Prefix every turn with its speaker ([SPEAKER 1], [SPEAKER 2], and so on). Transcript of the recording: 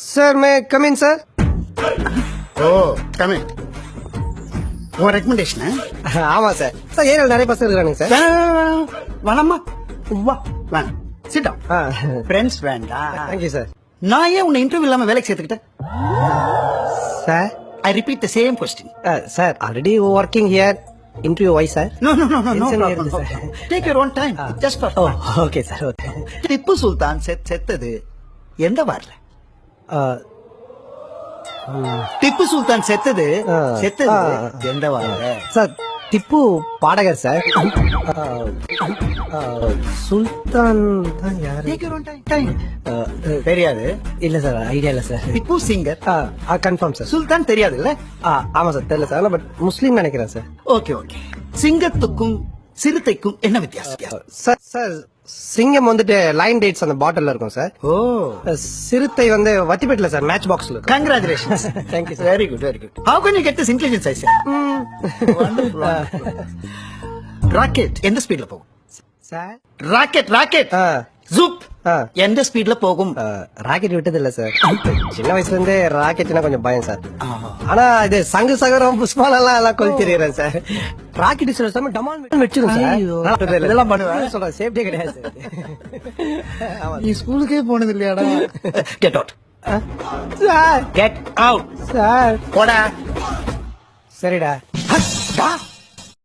[SPEAKER 1] Sir may come in sir.
[SPEAKER 2] Oh come on recommendation
[SPEAKER 1] ஆமா sir. Sir ஏரியாவில் நிறைய பசங்க இருக்கானுங்க சார்.
[SPEAKER 2] வேணாமா வா வேணாம் சிட்டம் ஃப்ரெண்ட்ஸ் வேண்டாம்.
[SPEAKER 1] Thank you sir.
[SPEAKER 2] நான் ஏன் உன்னை இன்டர்வியூ இல்லாம வேலைக்கு சேர்த்துக்கிட்டேன்?
[SPEAKER 1] Sir
[SPEAKER 2] I repeat the same question.
[SPEAKER 1] Sir already working here. Interview why sir?
[SPEAKER 2] No
[SPEAKER 1] Tension
[SPEAKER 2] problem.
[SPEAKER 1] ஏறுது sir.
[SPEAKER 2] Take your own time. Just for
[SPEAKER 1] oh
[SPEAKER 2] fun.
[SPEAKER 1] Okay sir okay.
[SPEAKER 2] Tipu Sultan செத்தது எந்த வார்ல? திப்பு சுல்தான் செத்தது எந்த வார்ல?
[SPEAKER 1] சார் திப்பு பாடகர் சார். சுல்தான் தான் யாரு?
[SPEAKER 2] Take your own time. தெரியாது.
[SPEAKER 1] இல்ல சார் ஐடியா இல்ல sir.
[SPEAKER 2] Tipu singer.
[SPEAKER 1] Confirm sir.
[SPEAKER 2] Sultan தெரியாது இல்ல?
[SPEAKER 1] ஆமா சார் தெரியல சார் பட் முஸ்லீம் நினைக்கிறேன் சார்.
[SPEAKER 2] ஓகே சிங்கத்துக்கும் சிறுத்தைக்கும் என்ன வித்தியாசம்?
[SPEAKER 1] சார் சார் சிங்கம் வந்துட்டு லைன் டேட்ஸ் அந்த பாட்டில்ல இருக்கும் சார்.
[SPEAKER 2] ஓ
[SPEAKER 1] சிறுத்தை வந்து வத்திப்பேட்டில் சார் மேட்ச் பாக்ஸ்ல இருக்கும்.
[SPEAKER 2] Congratulations.
[SPEAKER 1] Thank you, sir.
[SPEAKER 2] Very good how can you get this intelligence I say? Rocket எந்த ஸ்பீட்ல போகும்
[SPEAKER 1] சார்?
[SPEAKER 2] ராக்கெட் ஜூப் எந்த ஸ்பீட்ல போகும்?
[SPEAKER 1] ராக்கெட் விட்டது இல்ல சார். சின்ன வயசுல இருந்தே ராக்கெட்னா கொஞ்சம் பயம் சார். ஆனா இது சங்கு சகரம் புஷ்பாலெல்லாம் எல்லாம் கொல் தெரியுறேன் சார். ராக்கெட் சில சமயம் டமால் வெச்சிரும் சார்.
[SPEAKER 2] இதெல்லாம் பண்ணுவேன்.
[SPEAKER 1] சொல்றேன் சேஃப்டி கிடையாது சார்.
[SPEAKER 2] நீ ஸ்கூலுக்கே போனது இல்லையாடா? Get out
[SPEAKER 1] sir
[SPEAKER 2] get out
[SPEAKER 1] sir
[SPEAKER 2] போடா.
[SPEAKER 1] சரிடா.